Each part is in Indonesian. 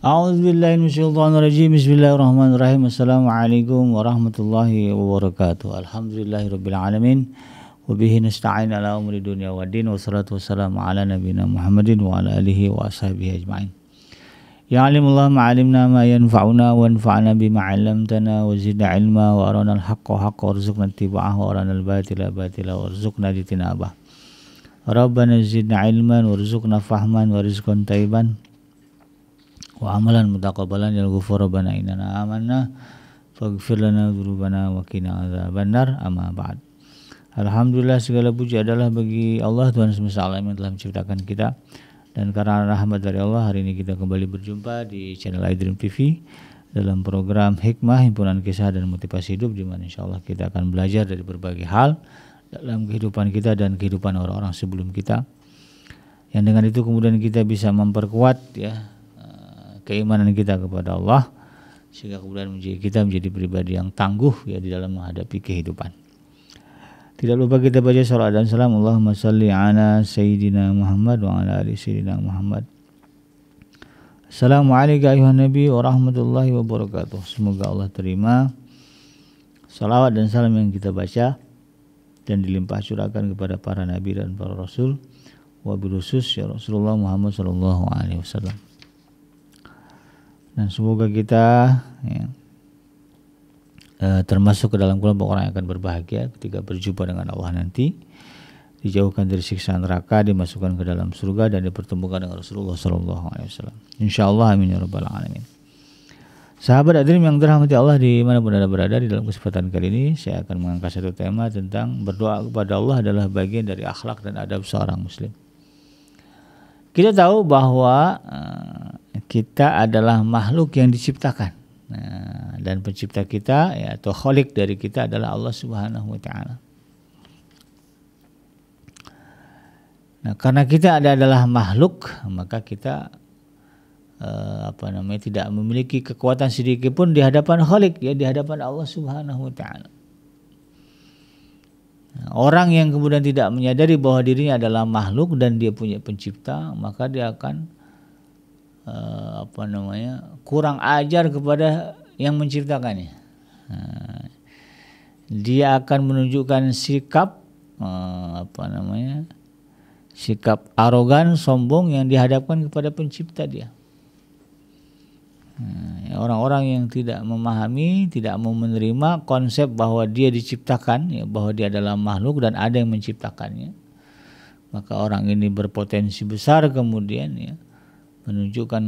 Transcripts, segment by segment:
A'udzubillahi minasyaitonirrajim. Bismillahirrahmanirrahim. Assalamualaikum warahmatullahi wabarakatuh. Alhamdulillahirabbil alamin. Wa bihi nasta'in ala umuri dunya waddin. Wassalatu wassalamu ala nabiyyina Muhammadin wa ala alihi wa ashabihi ajma'in. Ya alimullah ma'alimna ma yanfa'una wa anfa'na bima 'allamtana wa zidna ilma wa arana al-haqqa haqqa warzuqna ittiba'ahu wa arana al-batila batila warzuqna ijtinabah. Rabbana zidna ilman warzuqna fahman wa rizqan thayyiban wa amalan mutaqabbalan ya ghafur rabbana innana amanna faghfir lana dzunubana wa qina adzabannar amma ba'd. Alhamdulillah, segala puji adalah bagi Allah Tuhan semesta alam yang telah menciptakan kita, dan karena rahmat dari Allah hari ini kita kembali berjumpa di channel iDream TV dalam program Hikmah Himpunan Kisah dan Motivasi Hidup, di mana insyaallah kita akan belajar dari berbagai hal dalam kehidupan kita dan kehidupan orang-orang sebelum kita, yang dengan itu kemudian kita bisa memperkuat keimanan kita kepada Allah, sehingga kemudian kita menjadi pribadi yang tangguh di dalam menghadapi kehidupan. Tidak lupa kita baca salawat dan salam, Allahumma salli ala sayyidina Muhammad wa ala ali sayyidina Muhammad. Assalamualaikum ayuhan nabi wa rahmatullahi wabarakatuh. Semoga Allah terima salawat dan salam yang kita baca dan dilimpah curahkan kepada para nabi dan para rasul, wabil khusus ya Rasulullah Muhammad sallallahu alaihi wasallam. Dan semoga kita termasuk ke dalam kelompok orang yang akan berbahagia ketika berjumpa dengan Allah nanti, dijauhkan dari siksa neraka, dimasukkan ke dalam surga, dan dipertemukan dengan Rasulullah sallallahu alaihi wasallam. Insyaallah, amin ya rabbal alamin. Sahabat iDream yang dirahmati Allah dimanapun Anda berada, di dalam kesempatan kali ini saya akan mengangkat satu tema tentang berdoa kepada Allah adalah bagian dari akhlak dan adab seorang muslim. Kita tahu bahwa kita adalah makhluk yang diciptakan, dan pencipta kita atau khalik dari kita adalah Allah Subhanahu wa taala. Nah, karena kita adalah makhluk, maka kita tidak memiliki kekuatan sedikit pun di hadapan khalik, di hadapan Allah Subhanahu wa taala. Orang yang kemudian tidak menyadari bahwa dirinya adalah makhluk dan dia punya pencipta, maka dia akan kurang ajar kepada yang menciptakannya. Dia akan menunjukkan sikap sikap arogan, sombong yang dihadapkan kepada pencipta dia. Orang-orang yang tidak memahami, tidak mau menerima konsep bahwa dia diciptakan, bahwa dia adalah makhluk dan ada yang menciptakannya, maka orang ini berpotensi besar kemudian menunjukkan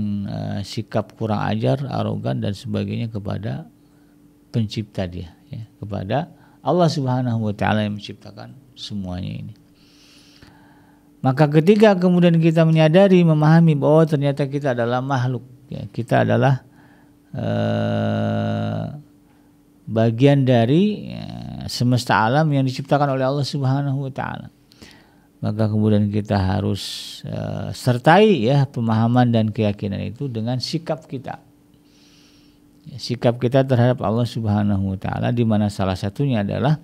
sikap kurang ajar, arogan dan sebagainya kepada pencipta dia, kepada Allah Subhanahu wa taala yang menciptakan semuanya ini. Maka ketika kemudian kita menyadari, memahami bahwa ternyata kita adalah makhluk, kita adalah bagian dari semesta alam yang diciptakan oleh Allah Subhanahu wa taala, maka kemudian kita harus sertai pemahaman dan keyakinan itu dengan sikap kita. Sikap kita terhadap Allah Subhanahu wa taala, di mana salah satunya adalah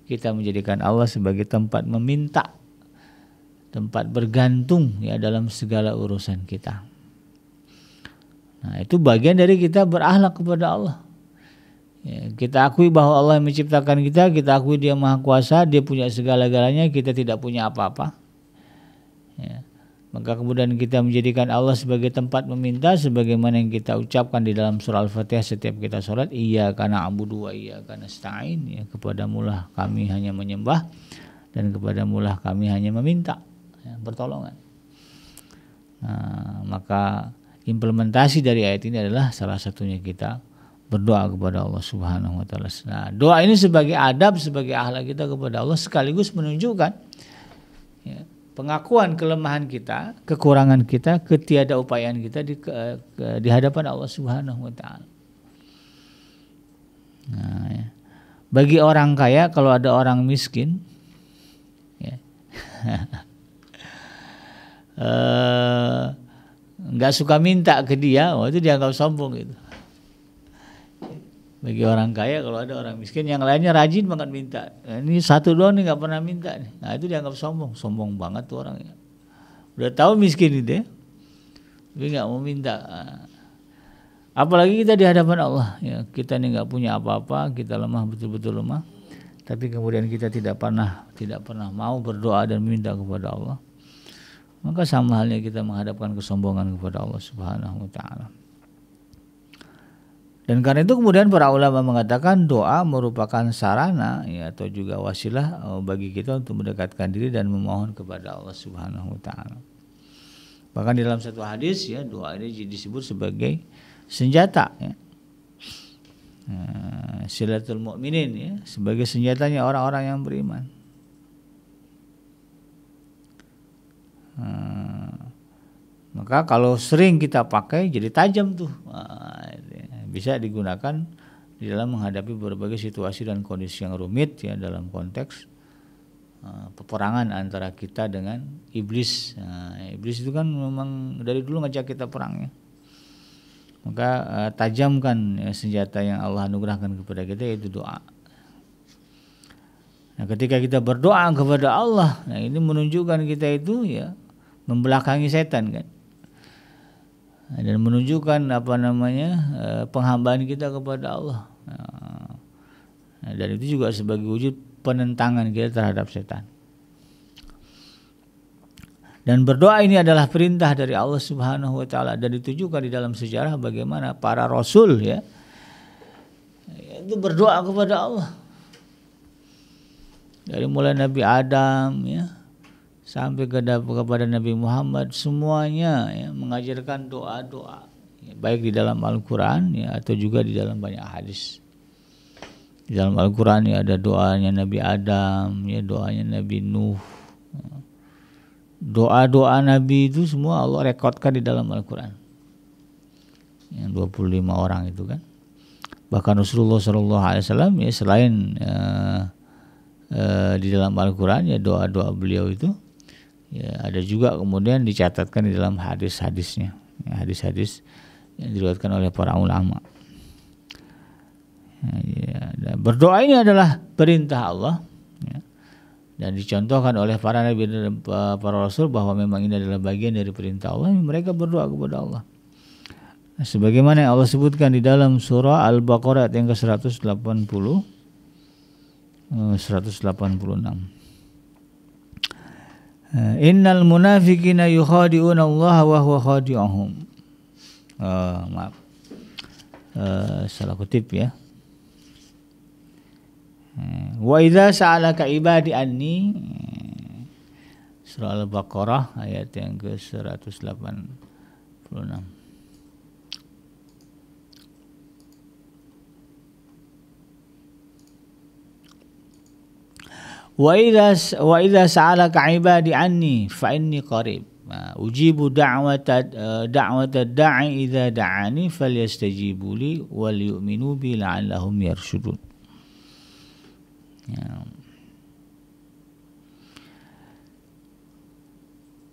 kita menjadikan Allah sebagai tempat meminta, tempat bergantung dalam segala urusan kita. Nah, itu bagian dari kita berakhlak kepada Allah. Kita akui bahwa Allah yang menciptakan kita, kita akui Dia Maha Kuasa, Dia punya segala-galanya, kita tidak punya apa-apa. Maka kemudian kita menjadikan Allah sebagai tempat meminta, sebagaimana yang kita ucapkan di dalam surah Al-Fatihah setiap kita sholat, iyyaka na'budu wa iyyaka nasta'in, kepadamulah kami hanya menyembah dan kepadamulah kami hanya meminta pertolongan. Nah, maka implementasi dari ayat ini adalah salah satunya kita berdoa kepada Allah Subhanahu wa taala. Nah, doa ini sebagai adab, sebagai akhlak kita kepada Allah, sekaligus menunjukkan pengakuan kelemahan kita, kekurangan kita, ketiadaupayaan kita di hadapan Allah Subhanahu wa taala. Nah, bagi orang kaya, kalau ada orang miskin nggak suka minta ke dia, itu dianggap sombong gitu. Bagi orang kaya, kalau ada orang miskin yang lainnya rajin banget minta, ini satu doang nih nggak pernah minta nih, nah itu dianggap sombong. Sombong banget tuh orangnya, udah tahu miskin itu tapi nggak mau minta. Apalagi kita di hadapan Allah, ya, kita ini nggak punya apa-apa, kita lemah, betul-betul lemah, tapi kemudian kita tidak pernah mau berdoa dan meminta kepada Allah, maka sama halnya kita menghadapkan kesombongan kepada Allah Subhanahu wa taala. Dan karena itu kemudian para ulama mengatakan doa merupakan sarana, ya, atau juga wasilah bagi kita untuk mendekatkan diri dan memohon kepada Allah Subhanahu wa taala. Bahkan di dalam satu hadis, ya, doa ini disebut sebagai senjata, ya. Silatul mu'minin, ya, sebagai senjatanya orang-orang yang beriman. Maka kalau sering kita pakai jadi tajam tuh, bisa digunakan di dalam menghadapi berbagai situasi dan kondisi yang rumit, ya, dalam konteks peperangan antara kita dengan iblis. Iblis itu kan memang dari dulu ngajak kita perang, ya. Maka tajamkan, ya, senjata yang Allah anugerahkan kepada kita, yaitu doa. Nah, ketika kita berdoa kepada Allah, nah ini menunjukkan kita itu, ya, membelakangi setan, kan, dan menunjukkan penghambaan kita kepada Allah. Nah, dan itu juga sebagai wujud penentangan kita terhadap setan. Dan berdoa ini adalah perintah dari Allah Subhanahu wa taala, dan ditujukan di dalam sejarah bagaimana para rasul, ya, itu berdoa kepada Allah. Dari mulai Nabi Adam, ya, sampai kepada Nabi Muhammad, semuanya, ya, mengajarkan doa-doa, ya, baik di dalam Al-Qur'an, ya, atau juga di dalam banyak hadis. Di dalam Al-Qur'an, ya, ada doanya Nabi Adam, ya, doanya Nabi Nuh. Doa-doa Nabi itu semua Allah rekodkan di dalam Al-Quran, yang 25 orang itu, kan. Bahkan Rasulullah SAW, ya, selain di dalam Al-Quran, ya, doa-doa beliau itu, ya, ada juga kemudian dicatatkan di dalam hadis-hadisnya, ya, hadis-hadis yang diriwayatkan oleh para ulama. Ya, berdoa ini adalah perintah Allah, ya, dan dicontohkan oleh para nabi dan para rasul bahwa memang ini adalah bagian dari perintah Allah. Mereka berdoa kepada Allah, nah, sebagaimana yang Allah sebutkan di dalam surah Al-Baqarah yang ke-186. Innal munafiqina yukhadi'una Allah wa huwa khadi'uhum. Maaf, salah kutip, ya. Wa idza sa'alaka ibadi anni, surah Al-Baqarah ayat yang ke-186. Wa idza sa'alaka ibadi anni fa inni qarib ujibu da'wata da'i idza da'ani falyastajibu li wal yu'minu bi la'allahum yarshudun. Ya.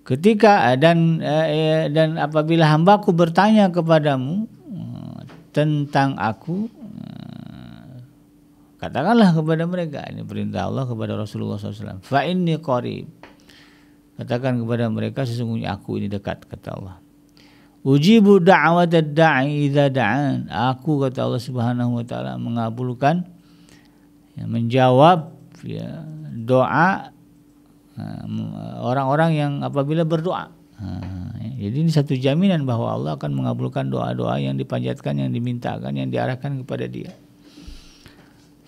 Ketika dan apabila hambaku bertanya kepadamu tentang aku, katakanlah kepada mereka, ini perintah Allah kepada Rasulullah SAW, fa inni qarib, katakan kepada mereka sesungguhnya aku ini dekat, kata Allah. Ujibu da'watad da'i idza da'an, aku, kata Allah Subhanahu wa taala, mengabulkan, ya, menjawab, ya, doa orang-orang yang apabila berdoa. Jadi ini satu jaminan bahwa Allah akan mengabulkan doa-doa yang dipanjatkan, yang dimintakan, yang diarahkan kepada Dia.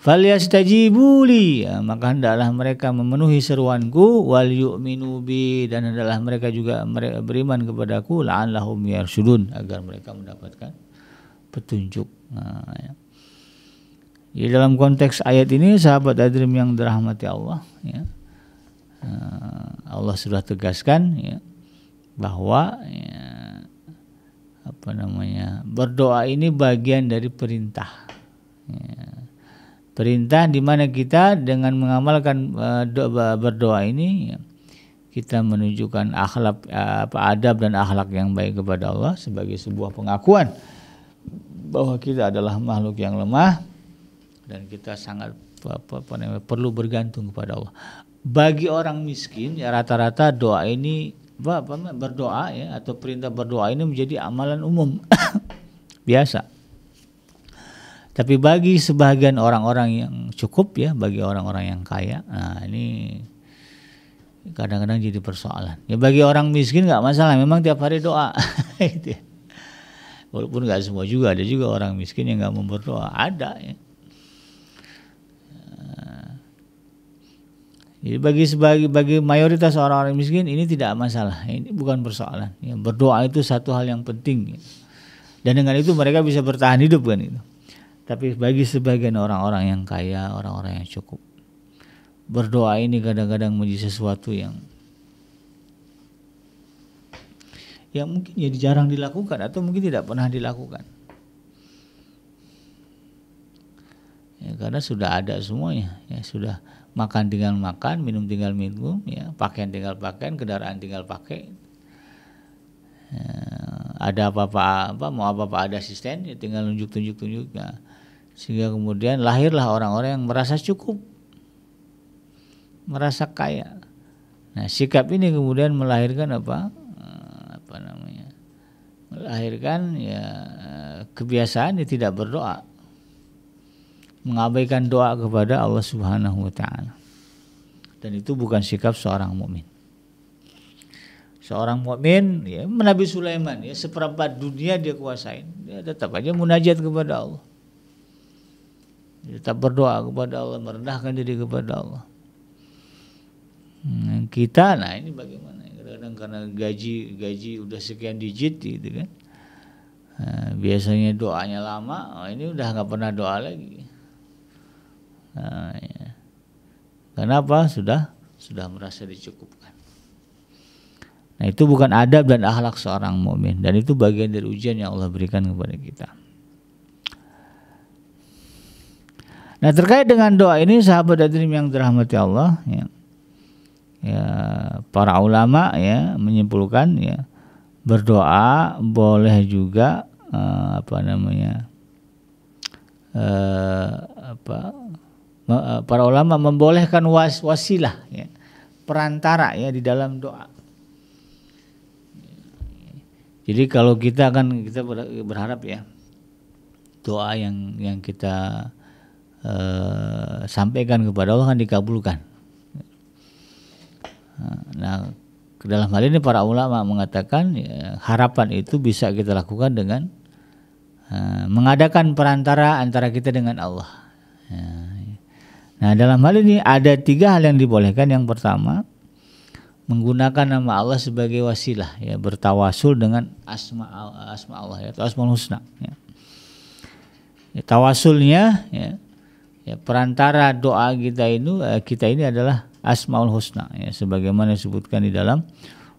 Falyastajibu li, ya, maka hendaklah mereka memenuhi seruanku, wal yu'minu bi, dan hendaklah mereka juga beriman kepadaku, la'allahum yarshudun, agar mereka mendapatkan petunjuk. Ya. Di dalam konteks ayat ini, sahabat Adrim yang dirahmati Allah, ya, Allah sudah tegaskan, ya, bahwa, ya, berdoa ini bagian dari perintah, ya. Perintah di mana kita dengan mengamalkan berdoa ini, ya, kita menunjukkan akhlak, adab dan akhlak yang baik kepada Allah sebagai sebuah pengakuan bahwa kita adalah makhluk yang lemah dan kita sangat perlu bergantung kepada Allah. Bagi orang miskin, ya, rata-rata doa ini berdoa, ya, atau perintah berdoa ini menjadi amalan umum biasa. Tapi bagi sebagian orang-orang yang cukup ya, bagi orang-orang yang kaya, nah ini kadang-kadang jadi persoalan. Ya bagi orang miskin nggak masalah, memang tiap hari doa. Gitu ya. Walaupun nggak semua juga, ada juga orang miskin yang nggak mau berdoa, ada ya. Jadi bagi mayoritas orang-orang miskin ini tidak masalah, ini bukan persoalan. Ya, berdoa itu satu hal yang penting, ya. Dan dengan itu mereka bisa bertahan hidup kan itu. Tapi bagi sebagian orang-orang yang kaya, orang-orang yang cukup, berdoa ini kadang-kadang menjadi sesuatu yang mungkin jadi jarang dilakukan atau mungkin tidak pernah dilakukan. Ya, karena sudah ada semuanya, ya sudah makan tinggal makan, minum tinggal minum, ya pakaian tinggal pakaian, kendaraan tinggal pakai. Ya, ada apa-apa mau apa-apa ada asisten, ya tinggal tunjuk. Nah, sehingga kemudian lahirlah orang-orang yang merasa cukup, merasa kaya. Nah, sikap ini kemudian melahirkan melahirkan ya kebiasaan yang tidak berdoa, mengabaikan doa kepada Allah Subhanahu wa taala. Dan itu bukan sikap seorang mukmin. Seorang mukmin ya Nabi Sulaiman ya seperempat dunia dia kuasain, dia tetap aja munajat kepada Allah. Dia tetap berdoa kepada Allah, merendahkan diri kepada Allah. Kita ini bagaimana? Kadang-kadang karena gaji udah sekian digit gitu kan. Biasanya doanya lama, ini udah nggak pernah doa lagi. Ya. Kenapa? Sudah merasa dicukupkan. Nah, itu bukan adab dan akhlak seorang mukmin, dan itu bagian dari ujian yang Allah berikan kepada kita. Nah, terkait dengan doa ini, sahabat hadirin yang dirahmati Allah, ya para ulama ya menyimpulkan ya berdoa boleh juga para ulama membolehkan wasilah ya, perantara ya di dalam doa. Jadi kalau kita berharap ya doa yang kita sampaikan kepada Allah kan dikabulkan. Nah, dalam hal ini para ulama mengatakan ya, harapan itu bisa kita lakukan dengan mengadakan perantara antara kita dengan Allah. Nah, dalam hal ini ada 3 hal yang dibolehkan. Yang pertama, menggunakan nama Allah sebagai wasilah, ya, bertawasul dengan asma Allah, ya, atau Asmaul Husna. Ya. Ya, tawasulnya, ya, perantara doa kita ini adalah Asmaul Husna, ya, sebagaimana disebutkan di dalam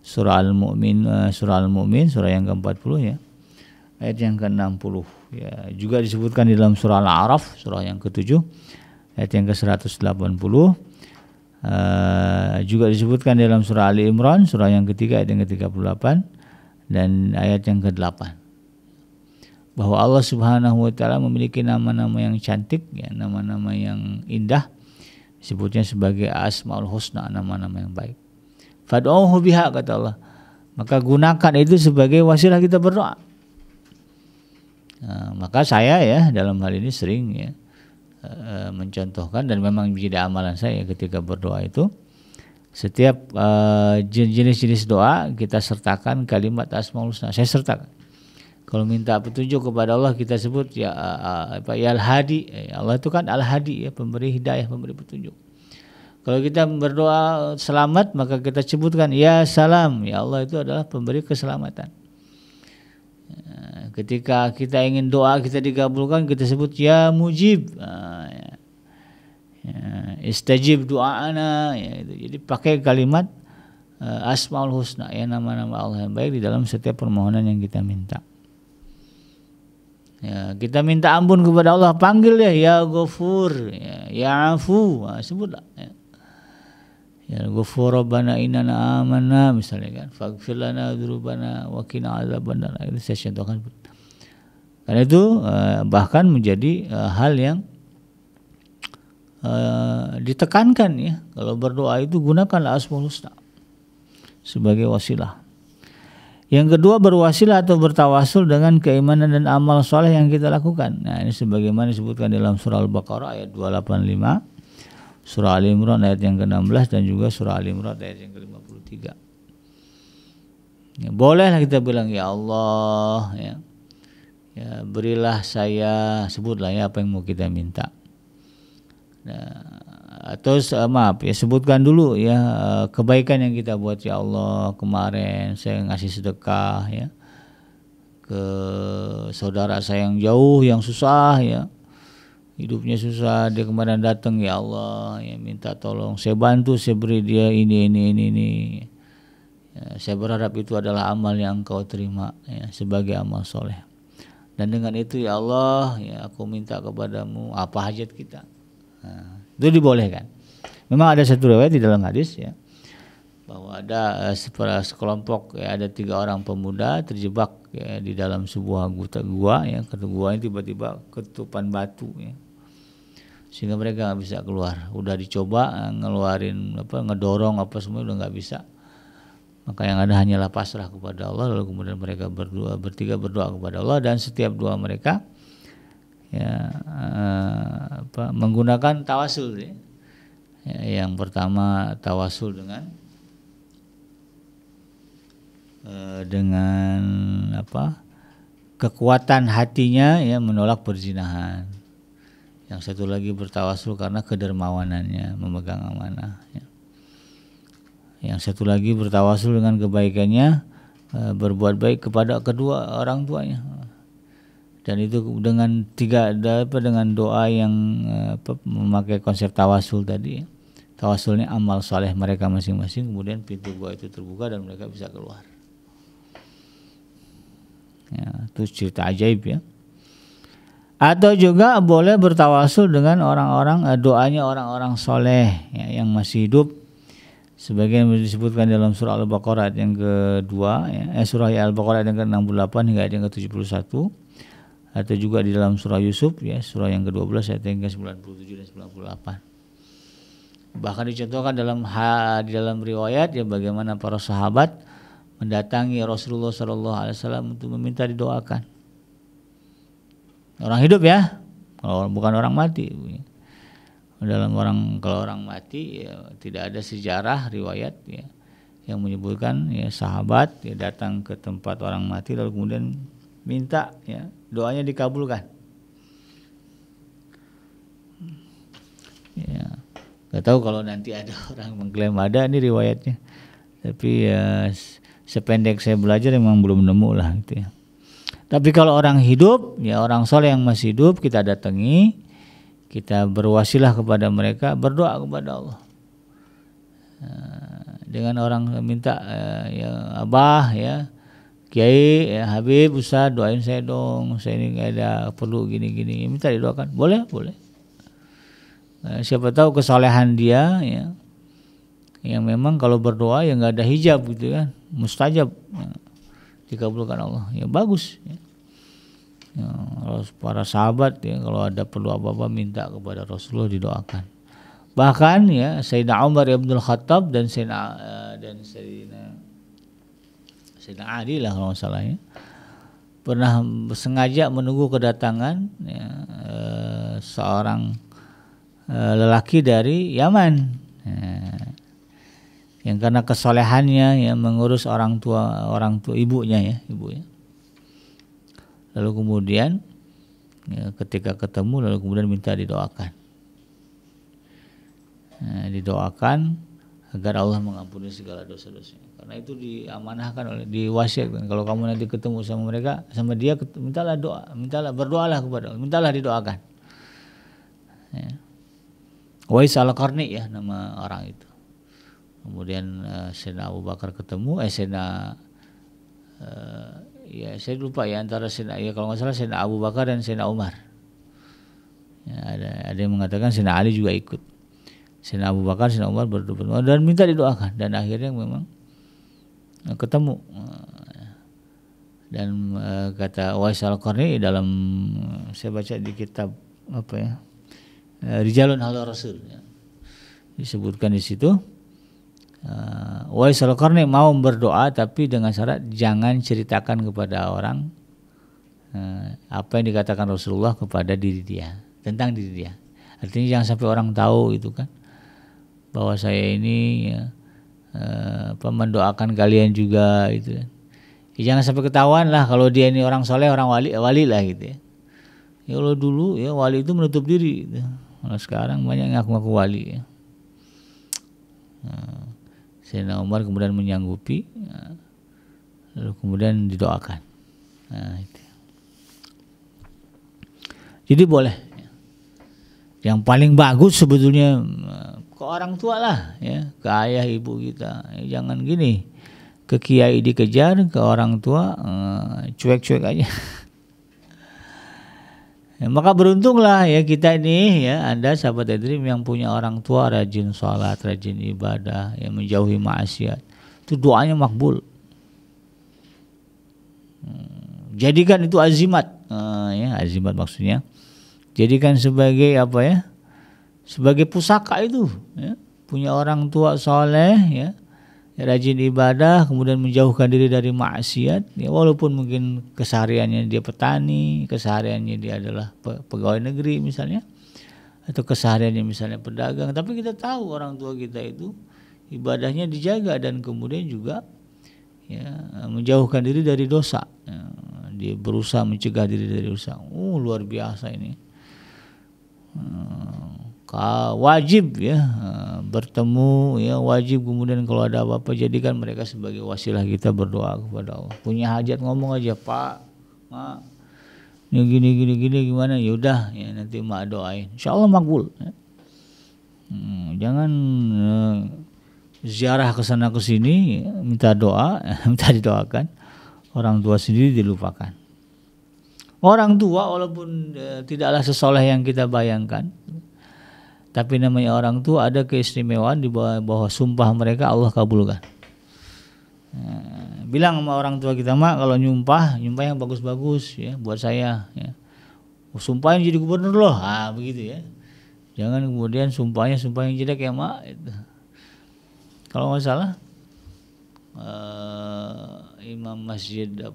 surah Al-Mu'min, surah yang ke-40 ya, ayat yang ke-60. Ya, juga disebutkan di dalam surah Al-A'raf, surah yang ke-7, ayat yang ke-180. Juga disebutkan di dalam surah Ali Imran, surah yang ke-3 ayat yang ke-38 dan ayat yang ke-8. Bahwa Allah Subhanahu wa taala memiliki nama-nama yang cantik, ya, nama-nama yang indah. Disebutnya sebagai Asmaul Husna, nama-nama yang baik. Fad'uhu biha, kata Allah. Maka gunakan itu sebagai wasilah kita berdoa. Nah, maka saya ya dalam hal ini sering ya mencontohkan, dan memang menjadi amalan saya ketika berdoa itu, setiap jenis-jenis doa kita sertakan kalimat Asmaul Husna. Saya sertakan. Kalau minta petunjuk kepada Allah kita sebut ya Al-Hadi. Allah itu kan Al-Hadi, ya, pemberi hidayah, pemberi petunjuk. Kalau kita berdoa selamat, maka kita sebutkan ya Salam. Ya Allah itu adalah pemberi keselamatan. Ketika kita ingin doa kita dikabulkan, kita sebut ya Mujib. Istajib doa'ana, ya, itu. Jadi pakai kalimat Asmaul Husna, ya, nama-nama Allah yang baik di dalam setiap permohonan yang kita minta. Ya, kita minta ampun kepada Allah, panggil ya Ghafur, ya Afu, sebutlah ya Ghafur Rabbana innana amanna, misalnya kan, faghfir lana dzunubana wa qina adzabannar. Itu saya contohkan. Karena itu bahkan menjadi hal yang ditekankan ya, kalau berdoa itu gunakanlah Asmaul Husna sebagai wasilah. Yang kedua, berwasilah atau bertawasul dengan keimanan dan amal soleh yang kita lakukan. Nah, ini sebagaimana disebutkan dalam surah Al-Baqarah ayat 285, surah Ali Imran ayat yang ke-16 dan juga surah Ali Imran ayat yang ke-53. Ya, bolehlah kita bilang ya Allah, ya, ya berilah saya, sebutlah ya apa yang mau kita minta. Nah, atau maaf ya, sebutkan dulu ya kebaikan yang kita buat. Ya Allah, kemarin saya ngasih sedekah ya ke saudara saya yang jauh, yang susah ya, hidupnya susah, dia kemarin datang, ya Allah ya minta tolong saya bantu, saya beri dia ini ya, saya berharap itu adalah amal yang Engkau terima ya, sebagai amal soleh. Dan dengan itu ya Allah ya aku minta kepadamu apa hajat kita. Nah, itu dibolehkan. Memang ada satu riwayat di dalam hadis ya, bahwa ada sekelompok ya, ada 3 orang pemuda terjebak ya, di dalam sebuah gua ya, guanya tiba-tiba ketupan batu ya, sehingga mereka nggak bisa keluar. Udah dicoba ngeluarin ngedorong semua udah nggak bisa. Maka yang ada hanyalah pasrah kepada Allah. Lalu kemudian mereka bertiga berdoa kepada Allah, dan setiap doa mereka ya menggunakan tawasul ya. Ya, yang pertama tawasul dengan kekuatan hatinya ya, menolak perzinahan. Yang satu lagi bertawasul karena kedermawanannya, memegang amanah ya. Yang satu lagi bertawasul dengan kebaikannya, berbuat baik kepada kedua orang tuanya. Dan itu dengan dengan doa yang memakai konsep tawasul tadi. Tawasulnya amal saleh mereka masing-masing, kemudian pintu gua itu terbuka dan mereka bisa keluar. Ya, itu cerita ajaib ya. Atau juga boleh bertawasul dengan doanya orang-orang soleh ya, yang masih hidup. Sebagian disebutkan dalam surah Al-Baqarah ayat yang kedua ya, surah Al-Baqarah ayat yang ke-68 hingga ayat yang ke-71. Atau juga di dalam surah Yusuf ya, surah yang ke-12 ayat yang ke-97 dan 98. Bahkan dicontohkan di dalam riwayat ya, bagaimana para sahabat mendatangi Rasulullah SAW untuk meminta didoakan. Orang hidup ya, kalau bukan orang mati. Kalau orang mati ya, tidak ada sejarah riwayat ya yang menyebutkan ya sahabat ya datang ke tempat orang mati lalu kemudian minta ya doanya dikabulkan. Ya, nggak tahu kalau nanti ada orang mengklaim ada ini riwayatnya, tapi ya sependek saya belajar memang belum nemu lah gitu ya. Tapi kalau orang hidup ya, orang soleh yang masih hidup kita datangi, kita berwasilah kepada mereka, berdoa kepada Allah. Dengan orang minta ya Abah ya, Kiai ya, Habib, Ustaz doain saya dong, saya ini nggak ada perlu gini-gini, minta didoakan, boleh. Siapa tahu kesalehan dia ya, yang memang kalau berdoa ya nggak ada hijab gitu kan, mustajab ya, dikabulkan Allah ya, bagus ya. Ya, para sahabat ya kalau ada perlu apa-apa minta kepada Rasulullah didoakan. Bahkan ya Sayyidina Umar Ibn Khattab dan Sayyidina Ali lah kalau nggak salah ya, pernah sengaja menunggu kedatangan ya, seorang lelaki dari Yaman ya, yang karena kesolehannya ya mengurus orang tua ibunya. Lalu kemudian ya, ketika ketemu lalu kemudian minta didoakan. Nah, didoakan agar Allah mengampuni segala dosa-dosanya. Karena itu diamanahkan diwasiatkan kalau kamu nanti ketemu sama dia mintalah berdoalah kepada Allah, mintalah didoakan. Ya. Wais al-Qarni ya nama orang itu. Kemudian Sayyidina Abu Bakar ketemu ya saya lupa ya antara kalau nggak salah Sayyidina Abu Bakar dan Sayyidina Umar. Ya, ada yang mengatakan Sayyidina Ali juga ikut. Sayyidina Abu Bakar, Sayyidina Umar berdoa dan minta didoakan, dan akhirnya memang ketemu. Dan kata Wais al-Qarni dalam saya baca di kitab Rijalun Haula Rasul ya, disebutkan di situ Uwais Al-Qarni mau berdoa tapi dengan syarat jangan ceritakan kepada orang apa yang dikatakan Rasulullah kepada diri dia, tentang diri dia. Artinya jangan sampai orang tahu itu kan, bahwa saya ini mendoakan kalian juga itu. Jangan sampai ketahuan lah kalau dia ini orang soleh, orang wali lah gitu ya. Ya kalau dulu ya wali itu menutup diri gitu. Kalau sekarang banyak ngaku-ngaku wali ya. Sayyidina Umar kemudian menyanggupi, lalu kemudian didoakan. Itu. Jadi boleh. Yang paling bagus sebetulnya ke orang tua lah, ya, ke ayah ibu kita. Jangan gini, ke kiai dikejar, ke orang tua cuek-cuek aja. Ya, maka beruntunglah ya kita ini ya, Anda sahabat Dream yang punya orang tua rajin sholat, rajin ibadah, yang menjauhi maksiat. Itu doanya makbul. Jadikan itu azimat, ya azimat maksudnya. Jadikan sebagai apa ya? Sebagai pusaka itu, ya. Punya orang tua soleh, ya. Rajin ibadah, kemudian menjauhkan diri dari maksiat, ya, walaupun mungkin kesehariannya dia petani, kesehariannya dia adalah pegawai negeri misalnya, atau kesehariannya misalnya pedagang, tapi kita tahu orang tua kita itu ibadahnya dijaga dan kemudian juga ya, menjauhkan diri dari dosa, ya, dia berusaha mencegah diri dari dosa. Luar biasa ini. Wajib ya bertemu, ya wajib kemudian kalau ada apa-apa jadikan mereka sebagai wasilah kita berdoa kepada Allah. Punya hajat ngomong aja, Pak, Mak, ini gini gimana, yaudah ya nanti Mak doain, insyaallah makbul ya. Jangan ziarah ke sana ke sini minta doa, minta didoakan, orang tua sendiri dilupakan. Orang tua walaupun tidaklah sesoleh yang kita bayangkan, tapi namanya orang tua ada keistimewaan di bawah sumpah mereka Allah kabulkan. Bilang sama orang tua kita, Mak, kalau nyumpah yang bagus-bagus ya buat saya ya. Sumpahin jadi gubernur loh. Begitu ya. Jangan kemudian sumpah yang jelek ya, Mak. Itu. Kalau nggak salah Imam Masjidil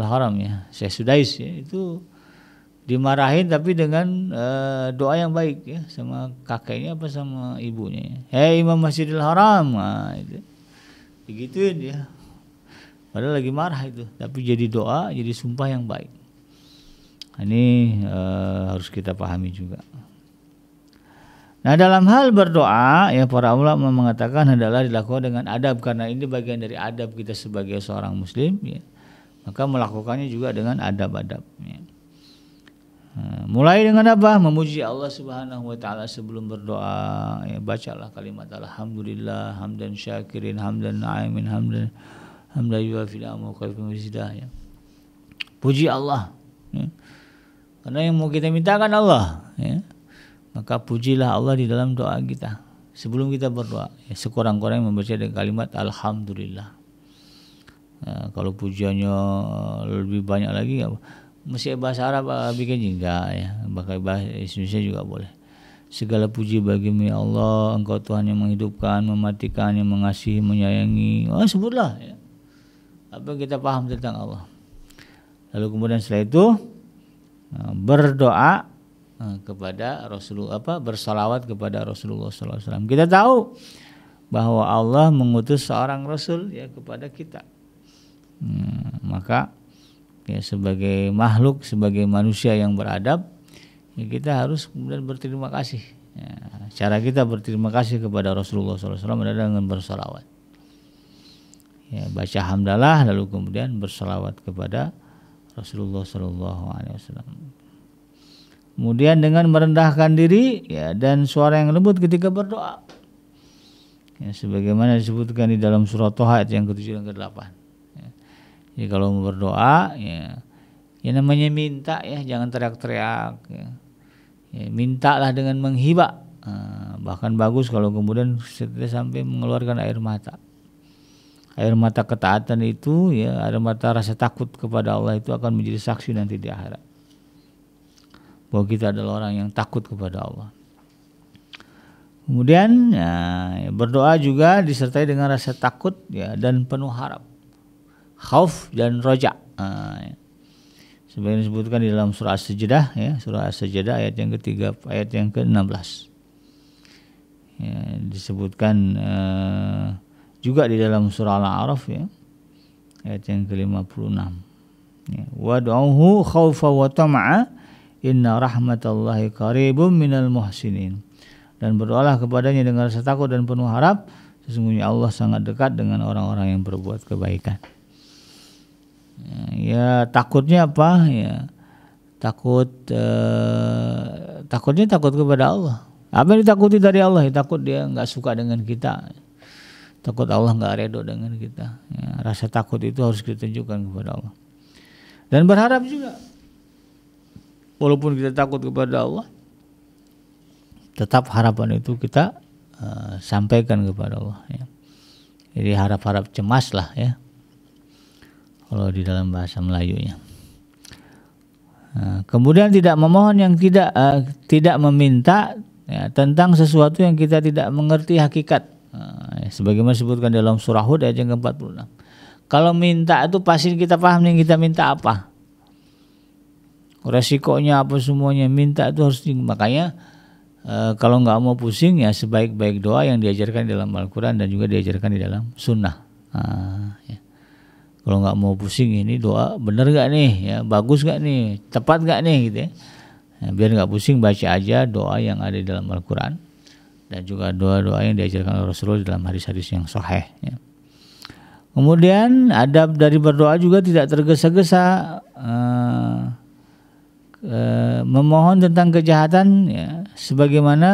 Haram ya, Syekh Sudais ya, itu dimarahin tapi dengan doa yang baik ya, sama kakeknya apa sama ibunya. Hei Imam Masjidil Haram, itu digituin ya. Padahal lagi marah itu, tapi jadi doa, jadi sumpah yang baik. Ini harus kita pahami juga. Nah dalam hal berdoa ya para ulama mengatakan adalah dilakukan dengan adab, karena ini bagian dari adab kita sebagai seorang muslim ya. Maka melakukannya juga dengan adab-adab ya. Mulai dengan apa? Memuji Allah Subhanahu wa taala sebelum berdoa ya, bacalah kalimat alhamdulillah hamdan syakirin hamdan na'imin hamdan yuwafi ni'amahu wa yukafi mazidah ya. Puji Allah ya. Karena yang mau kita mintakan Allah ya. Maka pujilah Allah di dalam doa kita sebelum kita berdoa ya, sekurang-kurangnya membaca dengan kalimat alhamdulillah. Kalau pujiannya lebih banyak lagi ya, mesti bahasa Arab bikin enggak ya, pakai bahasa Indonesia juga boleh. Segala puji bagimu ya Allah, Engkau Tuhan yang menghidupkan, mematikan, yang mengasihi, menyayangi. Sebutlah ya. Apa yang kita paham tentang Allah. Lalu kemudian setelah itu berdoa kepada Rasulullah, bersalawat kepada Rasulullah SAW. Kita tahu bahwa Allah mengutus seorang Rasul ya kepada kita. Maka ya sebagai makhluk, sebagai manusia yang beradab ya, kita harus kemudian berterima kasih ya, cara kita berterima kasih kepada Rasulullah SAW adalah dengan bersalawat ya, baca hamdalah lalu kemudian bersalawat kepada Rasulullah SAW. Kemudian dengan merendahkan diri ya, dan suara yang lembut ketika berdoa ya, sebagaimana disebutkan di dalam surah Toha ayat yang ke-7 dan ke-8. Jadi kalau mau berdoa ya namanya minta ya, jangan teriak-teriak ya. Mintalah dengan menghibah. Bahkan bagus kalau kemudian sampai mengeluarkan air mata. Air mata ketaatan itu ya, air mata rasa takut kepada Allah itu akan menjadi saksi nanti di akhirat bahwa kita adalah orang yang takut kepada Allah. Kemudian berdoa juga disertai dengan rasa takut ya dan penuh harap. Khauf dan roja. Sebenarnya disebutkan di dalam surah As-Sajdah ya, surah As-Sajdah ayat yang ketiga, ayat yang ke-16. Ya, disebutkan juga di dalam surah Al-A'raf ya, ayat yang ke-56. Ya, wad'uhu khaufa wa tama'a inna rahmatallahi qaribum minal muhsinin. Dan berdoalah kepadanya dengan rasa takut dan penuh harap, sesungguhnya Allah sangat dekat dengan orang-orang yang berbuat kebaikan. Ya, takutnya apa? Ya, takutnya takut kepada Allah. Apa yang ditakuti dari Allah? Ya, takut dia nggak suka dengan kita, takut Allah nggak ridho dengan kita. Ya, rasa takut itu harus kita tunjukkan kepada Allah. Dan berharap juga, walaupun kita takut kepada Allah, tetap harapan itu kita sampaikan kepada Allah. Ya. Jadi harap-harap cemas lah ya, kalau di dalam bahasa Melayunya. Kemudian tidak memohon yang tidak meminta ya, tentang sesuatu yang kita tidak mengerti hakikat. Sebagaimana disebutkan dalam surah Hud ayat yang ke-46. Kalau minta itu pasti kita paham yang kita minta apa, resikonya apa, semuanya. Minta itu harus makanya kalau nggak mau pusing ya, sebaik-baik doa yang diajarkan di dalam Al-Quran dan juga diajarkan di dalam Sunnah. Ya. Kalau nggak mau pusing, ini doa bener nggak nih, ya bagus nggak nih, tepat nggak nih gitu ya. Biar nggak pusing, baca aja doa yang ada di dalam Al-Quran dan juga doa-doa yang diajarkan oleh Rasulullah dalam hadis-hadis yang sahih. Ya. Kemudian adab dari berdoa juga tidak tergesa-gesa memohon tentang kejahatan ya, sebagaimana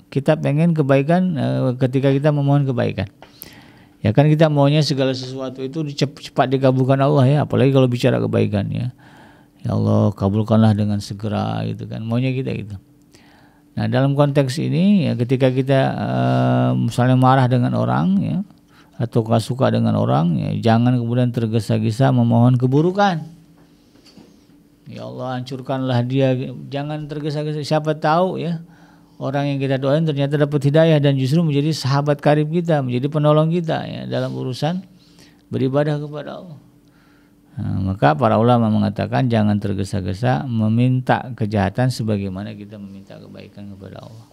kita pengen kebaikan ketika kita memohon kebaikan. Ya kan kita maunya segala sesuatu itu cepat dikabulkan Allah ya, apalagi kalau bicara kebaikan ya. Ya Allah kabulkanlah dengan segera gitu kan, maunya kita gitu. Nah dalam konteks ini ya, ketika kita misalnya marah dengan orang ya, atau gak suka dengan orang ya, jangan kemudian tergesa-gesa memohon keburukan. Ya Allah hancurkanlah dia, jangan tergesa-gesa. Siapa tahu ya, orang yang kita doain ternyata dapat hidayah dan justru menjadi sahabat karib kita, menjadi penolong kita ya, dalam urusan beribadah kepada Allah. Nah, maka para ulama mengatakan jangan tergesa-gesa meminta kejahatan sebagaimana kita meminta kebaikan kepada Allah.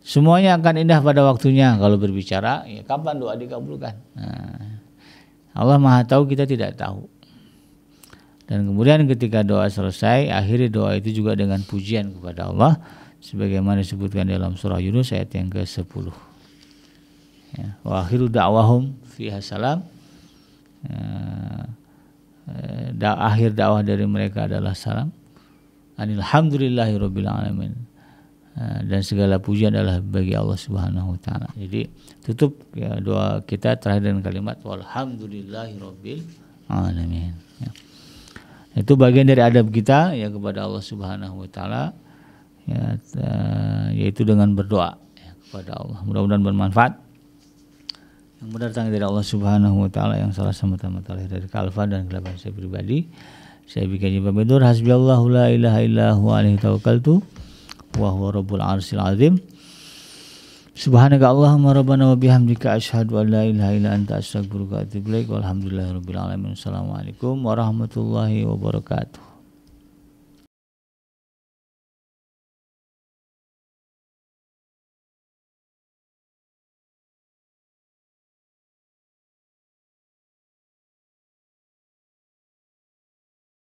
Semuanya akan indah pada waktunya kalau berbicara ya, kapan doa dikabulkan. Allah Maha tahu, kita tidak tahu. Dan kemudian ketika doa selesai, akhiri doa itu juga dengan pujian kepada Allah sebagaimana disebutkan dalam surah Yunus ayat yang ke-10. Ya, wa akhiru da'wahum fiha salam. Akhir dakwah dari mereka adalah salam. Alhamdulillahirabbil alamin. Dan segala pujian adalah bagi Allah Subhanahu wa taala. Jadi tutup ya, doa kita terakhir dengan kalimat walhamdulillahirabbil alamin. Ya. Itu bagian dari adab kita ya kepada Allah Subhanahu wa taala ya, yaitu dengan berdoa ya, kepada Allah. Mudah-mudahan bermanfaat. Yang benar datang dari Allah Subhanahu wa taala, yang salah semata-mata lahir dari kealfaan dan kegelapan saya pribadi. Saya bikin pamit undur. Hasbiyallahu la ilaha illa huwa alaihi tawakkaltu wa huwa rabbul arsyil azim. Subhanaka Allahumma rabbana wa bihamdika asyhadu an la ilaha illa anta astaghfiruka wa atubu ilaik. Walhamdulillahirabbil alamin. Assalamualaikum warahmatullahi wabarakatuh.